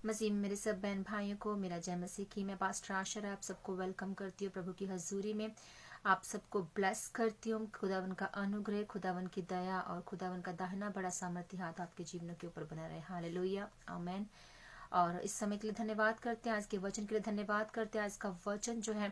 मसीह में मेरे सब बहन भाइयों को मेरा जय मसीह की। मैं पास्टर आशा आप सबको वेलकम करती हूँ प्रभु की हजूरी में। आप सबको ब्लेस करती हूँ। खुदावन का अनुग्रह, खुदावन की दया और खुदावन का दाहिना बड़ा सामर्थ्य हाथ आपके जीवनों के ऊपर बना रहे। हालेलुया, आमेन। और इस समय के लिए धन्यवाद करते हैं, आज के वचन के लिए धन्यवाद करते हैं। आज का वचन जो है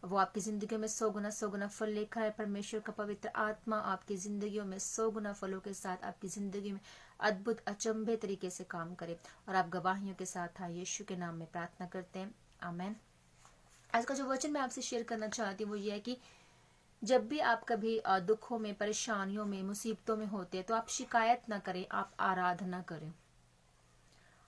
वो आपकी जिंदगी में 100 गुना फल लेकर है। परमेश्वर का पवित्र आत्मा आपकी जिंदगियों में 100 गुना फलों के साथ आपकी जिंदगी में अद्भुत अचंभे तरीके से काम करे और आप गवाहियों के साथ आए। यीशु के नाम में प्रार्थना करते हैं, आमेन। आज का जो वचन मैं आपसे शेयर करना चाहती हूँ वो ये है कि जब भी आप कभी दुखों में, परेशानियों में, मुसीबतों में होते हैं तो आप शिकायत ना करें, आप आराधना करें।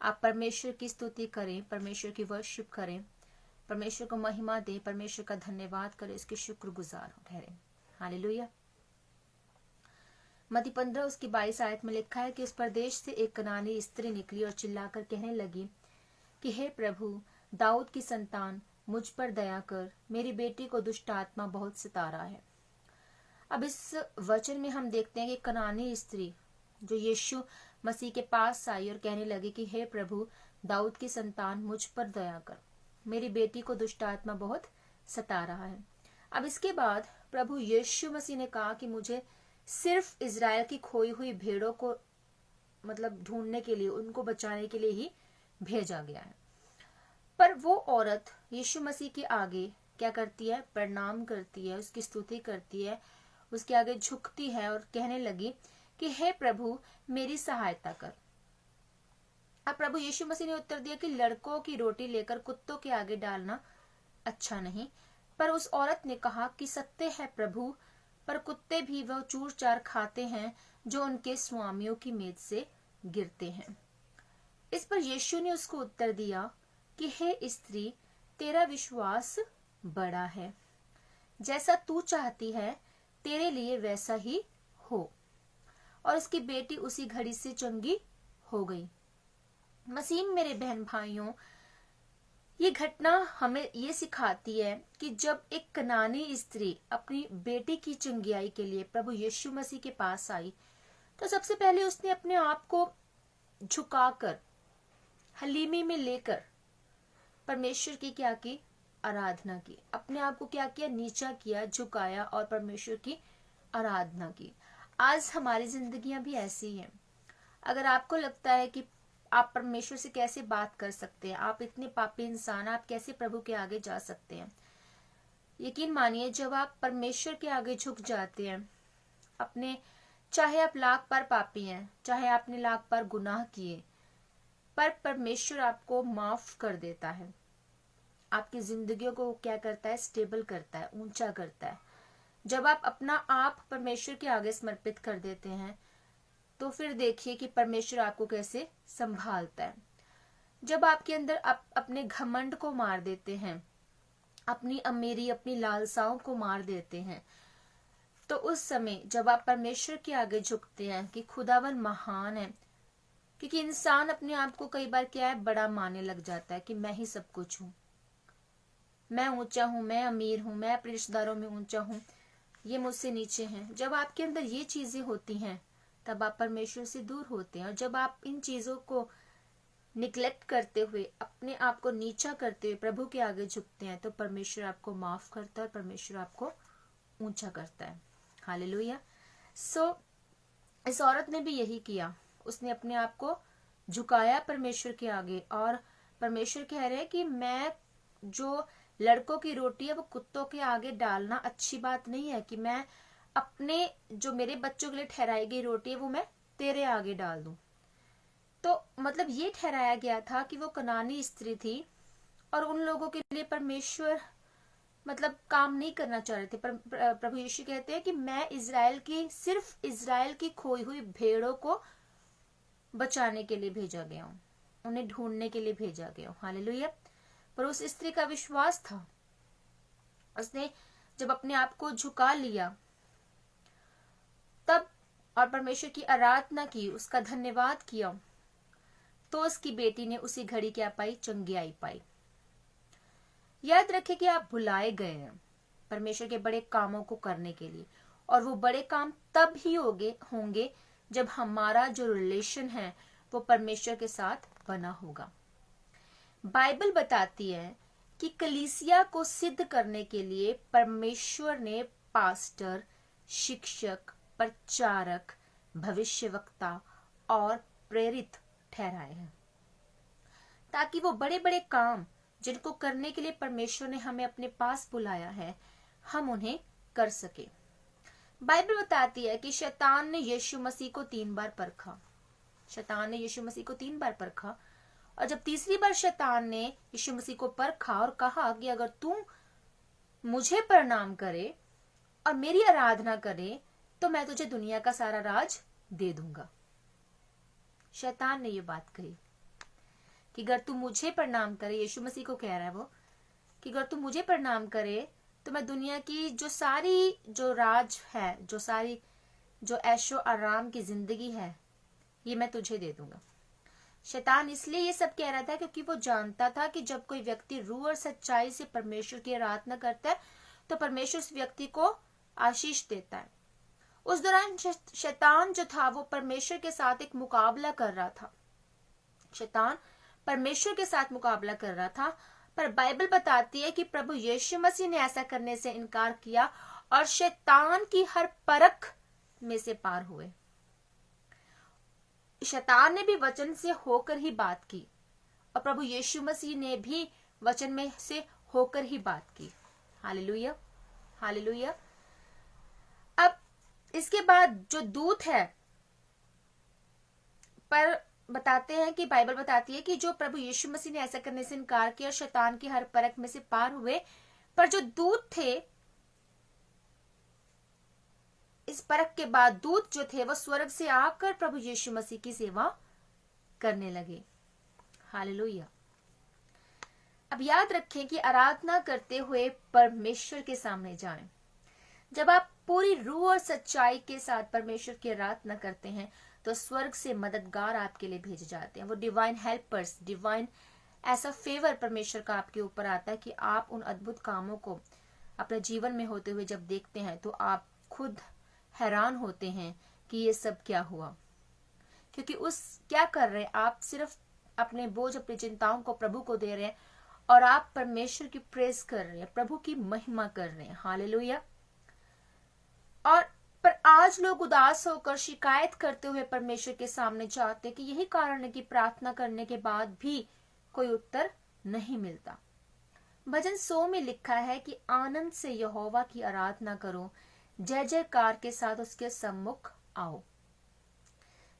आप परमेश्वर की स्तुति करें, परमेश्वर की वर्शिप करें, परमेश्वर को महिमा दे, परमेश्वर का धन्यवाद करें, इसके शुक्रगुजार ठहरे। हालेलुया। मत्ती 15 उसकी 22 आयत में लिखा है कि उस प्रदेश से एक कनानी स्त्री निकली और चिल्लाकर कहने लगी कि हे प्रभु, दाऊद की संतान, मुझ पर दया कर, मेरी बेटी को दुष्ट आत्मा बहुत सता रहा है। अब इस वचन में हम देखते हैं कि कनानी स्त्री जो यीशु मसीह के पास आई और कहने लगी कि हे प्रभु, दाऊद की संतान, मुझ पर दया कर, मेरी बेटी को दुष्ट आत्मा बहुत सता रहा है। अब इसके बाद प्रभु यीशु मसीह ने कहा कि मुझे सिर्फ इजराइल की खोई हुई भेड़ों को ढूंढने के लिए, उनको बचाने के लिए ही भेजा गया है। पर वो औरत यीशु मसीह के आगे क्या करती है? प्रणाम करती है, उसकी स्तुति करती है, उसके आगे झुकती है और कहने लगी कि हे प्रभु, मेरी सहायता कर। अब प्रभु यीशु मसीह ने उत्तर दिया कि लड़कों की रोटी लेकर कुत्तों के आगे डालना अच्छा नहीं। पर उस औरत ने कहा कि सत्य है प्रभु, पर कुत्ते भी वह चूर चार खाते हैं जो उनके स्वामियों की मेज से गिरते हैं। इस पर यीशु ने उसको उत्तर दिया कि हे स्त्री, तेरा विश्वास बड़ा है, जैसा तू चाहती है तेरे लिए वैसा ही हो। और उसकी बेटी उसी घड़ी से चंगी हो गई। मसीह मेरे बहन भाइयों, ये घटना हमें ये सिखाती है कि जब एक कनानी स्त्री अपनी बेटी की चंगियाई के लिए प्रभु यीशु मसीह के पास आई तो सबसे पहले उसने अपने आप को झुकाकर, हलीमी में लेकर परमेश्वर की क्या की? आराधना की। अपने आप को क्या किया? नीचा किया, झुकाया और परमेश्वर की आराधना की। आज हमारी जिंदगियां भी ऐसी हैं। अगर आपको लगता है कि आप परमेश्वर से कैसे बात कर सकते हैं, आप इतने पापी इंसान, आप कैसे प्रभु के आगे जा सकते हैं, यकीन मानिए जब आप परमेश्वर के आगे झुक जाते हैं, अपने, चाहे आप लाख बार पापी हैं, चाहे आपने लाख बार गुनाह किए, पर परमेश्वर आपको माफ कर देता है। आपकी जिंदगियों को क्या करता है? स्टेबल करता है, ऊंचा करता है। जब आप अपना आप परमेश्वर के आगे समर्पित कर देते हैं तो फिर देखिए कि परमेश्वर आपको कैसे संभालता है। जब आपके अंदर आप अपने घमंड को मार देते हैं, अपनी अमीरी, अपनी लालसाओं को मार देते हैं, तो उस समय जब आप परमेश्वर के आगे झुकते हैं कि खुदावन महान है, क्योंकि इंसान अपने आप को कई बार क्या है? बड़ा मानने लग जाता है कि मैं ही सब कुछ हूं, मैं ऊंचा हूं, मैं अमीर हूं, मैं अपने रिश्तेदारों में ऊंचा हूं, ये मुझसे नीचे हैं। जब आपके अंदर ये चीजें होती हैं तब आप परमेश्वर से दूर होते हैं। और जब आप इन चीजों को निग्लेक्ट करते हुए, अपने आप को नीचा करते हुए प्रभु के आगे झुकते हैं तो परमेश्वर आपको माफ करता है और परमेश्वर आपको ऊंचा करता है। हालेलुया। सो इस औरत ने भी यही किया, उसने अपने आप को झुकाया परमेश्वर के आगे और परमेश्वर कह रहे हैं कि मैं, जो लड़कों की रोटी है वो कुत्तों के आगे डालना अच्छी बात नहीं है, कि मैं अपने, जो मेरे बच्चों के लिए ठहराई गई रोटी है वो मैं तेरे आगे डाल दूं। तो ये ठहराया गया था कि वो कनानी स्त्री थी और उन लोगों के लिए परमेश्वर काम नहीं करना चाह रहे थे। पर प्रभु यीशु कहते हैं कि मैं इजराइल की, सिर्फ इजराइल की खोई हुई भेड़ों को बचाने के लिए भेजा गया हूं, उन्हें ढूंढने के लिए भेजा गया हूं। हालेलुया। पर उस स्त्री का विश्वास था, उसने जब अपने आप को झुका लिया तब, और परमेश्वर की आराधना की, उसका धन्यवाद किया, तो उसकी बेटी ने उसी घड़ी क्या पाई? चंगियाई पाई। याद रखें कि आप बुलाए गए हैं परमेश्वर के बड़े कामों को करने के लिए, और वो बड़े काम तब ही होंगे जब हमारा जो रिलेशन है वो परमेश्वर के साथ बना होगा। बाइबल बताती है कि कलीसिया को सिद्ध करने के लिए परमेश्वर ने पास्टर, शिक्षक, प्रचारक, भविष्यवक्ता और प्रेरित ठहराए हैं, ताकि वो बड़े बड़े काम जिनको करने के लिए परमेश्वर ने हमें अपने पास बुलाया है, हम उन्हें कर सके। बाइबल बताती है कि शैतान ने यीशु मसीह को 3 बार परखा। शैतान ने यीशु मसीह को 3 बार परखा, और जब तीसरी बार शैतान ने यीशु मसीह को परखा और कहा कि अगर तू मुझे प्रणाम करे और मेरी आराधना करे तो मैं तुझे दुनिया का सारा राज दे दूंगा। शैतान ने ये बात कही कि अगर तू मुझे प्रणाम करे, यीशु मसीह को कह रहा है वो, कि अगर तू मुझे प्रणाम करे तो मैं दुनिया की जो राज है, जो ऐशो आराम की जिंदगी है, ये मैं तुझे दे दूंगा। शैतान इसलिए ये सब कह रहा था क्योंकि वो जानता था कि जब कोई व्यक्ति रूह और सच्चाई से परमेश्वर की आराधना करता है तो परमेश्वर उस व्यक्ति को आशीष देता है। उस दौरान शैतान जो था वो परमेश्वर के साथ एक मुकाबला कर रहा था। शैतान परमेश्वर के साथ मुकाबला कर रहा था, पर बाइबल बताती है कि प्रभु यीशु मसीह ने ऐसा करने से इनकार किया और शैतान की हर परख में से पार हुए। शैतान ने भी वचन से होकर ही बात की और प्रभु यीशु मसीह ने भी वचन में से होकर ही बात की। Hallelujah, hallelujah. अब इसके बाद जो दूत है, पर बताते हैं कि बाइबल बताती है कि जो प्रभु यीशु मसीह ने ऐसा करने से इनकार किया, शैतान की हर परख में से पार हुए, पर जो दूत थे, इस परख के बाद दूत जो थे वो स्वर्ग से आकर प्रभु यीशु मसीह की सेवा करने लगे। हालेलुया। अब याद रखें कि आराधना करते हुए परमेश्वर के सामने जाएं। जब आप पूरी रूह और सच्चाई के साथ परमेश्वर की आराधना करते हैं तो स्वर्ग से मददगार आपके लिए भेजे जाते हैं। वो डिवाइन हेल्पर्स, डिवाइन ऐसा फेवर परमेश्वर का आपके ऊपर आता है कि आप उन अद्भुत कामों को अपने जीवन में होते हुए जब देखते हैं तो आप खुद हैरान होते हैं कि ये सब क्या हुआ। क्योंकि क्या कर रहे हैं आप? सिर्फ अपने बोझ, अपनी चिंताओं को प्रभु को दे रहे हैं और आप परमेश्वर की प्रेज कर रहे हैं, प्रभु की महिमा कर रहे हैं। हालेलुया। और पर आज लोग उदास होकर शिकायत करते हुए परमेश्वर के सामने जाते हैं कि यही कारण है कि प्रार्थना करने के बाद भी कोई उत्तर नहीं मिलता। भजन 100 में लिखा है कि आनंद से यहोवा की आराधना करो, जय जयकार के साथ उसके सम्मुख आओ।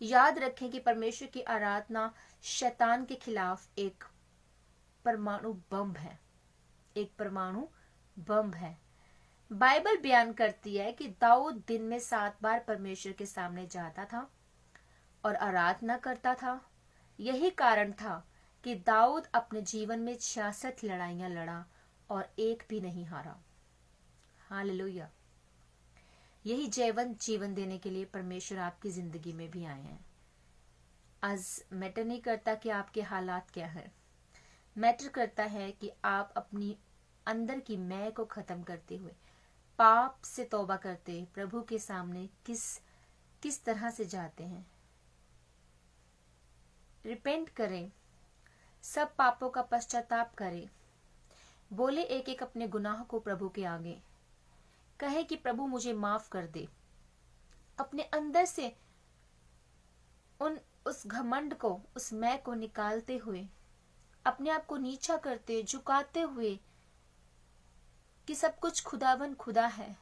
याद रखें कि परमेश्वर की आराधना शैतान के खिलाफ एक परमाणु बम है, एक परमाणु बम है। बाइबल बयान करती है कि दाऊद दिन में 7 बार परमेश्वर के सामने जाता था और आराधना करता था। यही कारण था कि दाऊद अपने जीवन में 66 लड़ाइयां लड़ा और एक भी नहीं हारा। हालेलुया। यही जयवंत जीवन देने के लिए परमेश्वर आपकी जिंदगी में भी आए हैं। आज मैटर नहीं करता कि आपके हालात क्या है, मैटर करता है कि आप अपनी अंदर की मैं को खत्म करते हुए, पाप से तौबा करते प्रभु के सामने किस तरह से जाते हैं। रिपेंट करें, सब पापों का पश्चाताप करें, बोले एक एक अपने गुनाह को प्रभु के आगे, कहे कि प्रभु मुझे माफ कर दे। अपने अंदर से उस घमंड को, उस मैं को निकालते हुए, अपने आप को नीचा करते, झुकाते हुए कि सब कुछ खुदावन खुदा है,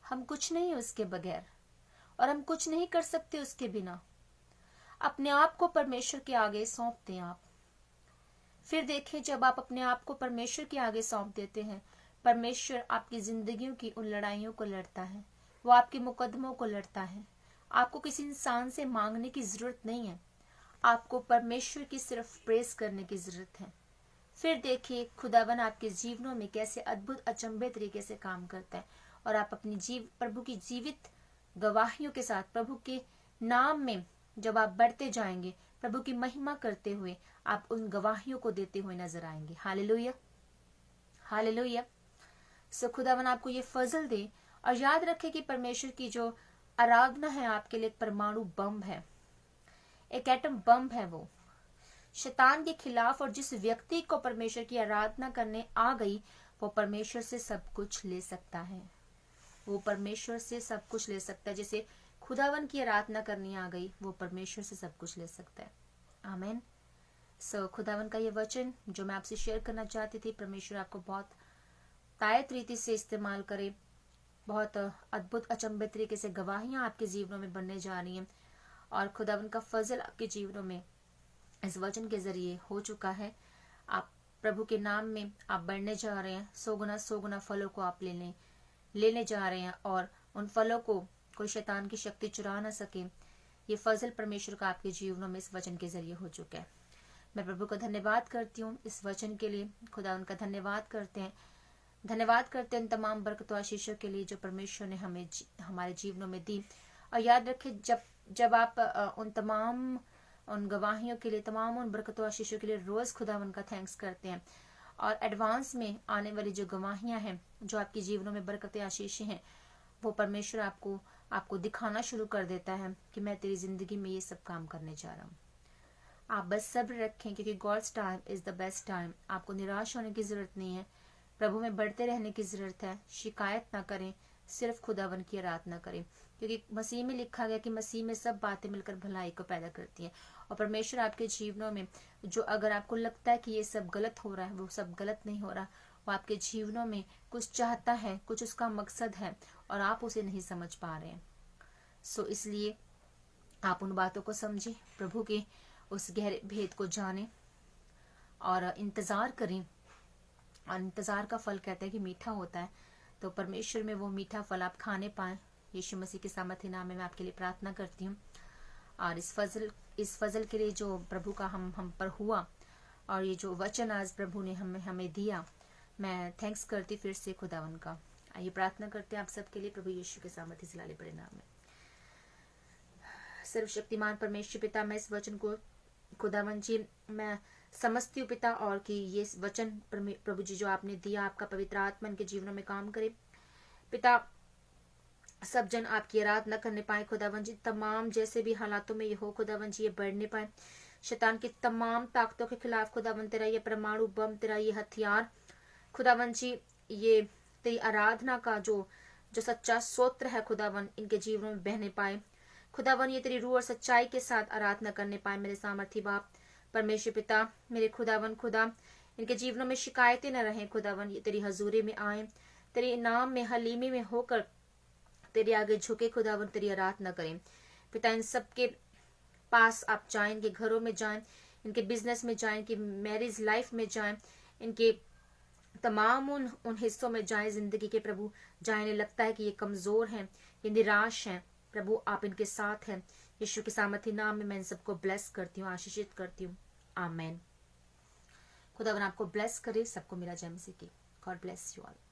हम कुछ नहीं उसके बगैर और हम कुछ नहीं कर सकते उसके बिना। अपने आप को परमेश्वर के आगे सौंप दें आप। फिर देखें, जब आप अपने आप को परमेश्वर के आगे सौंप देते हैं, परमेश्वर आपकी जिंदगियों की उन लड़ाइयों को लड़ता है, वो आपके मुकदमों को लड़ता है। आपको किसी इंसान से मांगने की जरूरत नहीं है, आपको परमेश्वर की सिर्फ प्रेस करने की जरूरत है। फिर देखिए खुदावन आपके जीवनों में कैसे अद्भुत अचंभे तरीके से काम करता है और आप अपनी प्रभु की जीवित गवाहियों के साथ प्रभु के नाम में जब आप बढ़ते जाएंगे, प्रभु की महिमा करते हुए आप उन गवाहियों को देते हुए नजर आएंगे। Hallelujah, hallelujah. सो खुदावन आपको ये फजल दे और याद रखे कि परमेश्वर की जो आराधना है आपके लिए एक परमाणु बम है, एक एटम बम है। वो शैतान के खिलाफ, और जिस व्यक्ति को परमेश्वर की आराधना करने आ गई वो परमेश्वर से सब कुछ ले सकता है। वो परमेश्वर से सब कुछ ले सकता है। जैसे खुदावन की आराधना करनी आ गई, वो परमेश्वर से सब कुछ ले सकता है। आमीन। खुदावन का ये वचन जो मैं आपसे शेयर करना चाहती थी, परमेश्वर आपको बहुत तायत रीति से इस्तेमाल करे। बहुत अद्भुत अचंभित तरीके से गवाहियां आपके जीवनों में बनने जा रही हैं, और खुदावन का फजल आपके जीवनों में इस वचन के जरिए हो चुका है। आप प्रभु के नाम में आप बढ़ने जा रहे हैं। 100 गुना फलों को आप लेने जा रहे हैं, और उन फलों को कोई शैतान की शक्ति चुरा ना सके। ये फजल परमेश्वर का आपके जीवनों में इस वचन के जरिए हो चुका है। मैं प्रभु को धन्यवाद करती हूँ इस वचन के लिए। खुदा उनका धन्यवाद करते हैं इन तमाम बरकतों आशीषों के लिए जो परमेश्वर ने हमें हमारे जीवनों में दी। और याद रखें, जब आप उन गवाहियों के लिए, तमाम उन बरकतों आशीषों के लिए रोज खुदा उनका थैंक्स करते हैं, और एडवांस में आने वाली जो गवाहियां हैं, जो आपके जीवनों में बरकतें आशीषें हैं, वो परमेश्वर आपको दिखाना शुरू कर देता है कि मैं तेरी जिंदगी में ये सब काम करने जा रहा हूँ। आप बस सब्र रखें, क्योंकि God's time is the best time. आपको निराश होने की जरूरत नहीं है, प्रभु में बढ़ते रहने की जरूरत है। शिकायत ना करें, सिर्फ खुदावन की आराधना करें, क्योंकि मसीह में लिखा गया कि मसीह में सब बातें मिलकर भलाई को पैदा करती हैं। और परमेश्वर आपके जीवनों में जो, अगर आपको लगता है कि ये सब गलत हो रहा है, वो सब गलत नहीं हो रहा। वो आपके जीवनों में कुछ चाहता है, कुछ उसका मकसद है, और आप उसे नहीं समझ पा रहे हैं। इसलिए आप उन बातों को समझें, प्रभु के उस गहरे भेद को जानें, और इंतजार करें। और इंतजार का फल कहते हैं कि मीठा होता है। तो परमेश्वर में वो मीठा फल आप खाने पाए। यीशु मसीह के सामर्थ्य नाम में मैं आपके लिए प्रार्थना करती हूँ। और इस फजल के लिए जो प्रभु का हम पर हुआ, और ये जो वचन आज प्रभु ने हमें दिया, मैं थैंक्स करती फिर से खुदावन का। आइए प्रार्थना करते हैं आप सबके लिए प्रभु यीशु के सामर्थ्य से लाले बड़े नाम में। सर्वशक्तिमान परमेश्वर पिता, मैं इस वचन को खुदावन जी मैं समझती हूँ पिता, और कि ये वचन प्रभु जी जो आपने दिया, आपका पवित्र आत्मा इनके जीवनों में काम करे पिता। सब जन आपकी आराधना करने पाए खुदावन जी, तमाम जैसे भी हालातों में ये हो खुदावन जी, ये बढ़ने पाए। शैतान की तमाम ताकतों के खिलाफ खुदावन तेरा ये परमाणु बम, तेरा ये हथियार खुदावन जी, ये तेरी आराधना का जो सच्चा सोत्र है खुदावन, इनके जीवनों में बहने पाए खुदावन। ये तेरी रूह और सच्चाई के साथ आराधना करने पाए मेरे सामर्थी बाप परमेश्वर पिता। मेरे खुदावन खुदा, इनके जीवनों में शिकायतें न रहें खुदावन। ये तेरी हजूरी में आए, तेरे नाम में हलीमी में होकर तेरे आगे झुके खुदावन, तेरी आराधना करें पिता। इन सब के पास आप जाएं, इनके घरों में जाएं, इनके बिजनेस में जाएं, इनकी मैरिज लाइफ में जाएं, इनके तमाम उन हिस्सों में जाएं जिंदगी के प्रभु, जहाँ इन्हें लगता है कि ये कमजोर हैं, ये निराश हैं, प्रभु आप इनके साथ हैं। यीशु के सामर्थी नाम में मैं इन सबको ब्लेस करती हूँ, आशीषित करती हूँ। आमेन। खुदावन आपको ब्लेस करे। सबको मेरा जय मसीह की। God bless you all.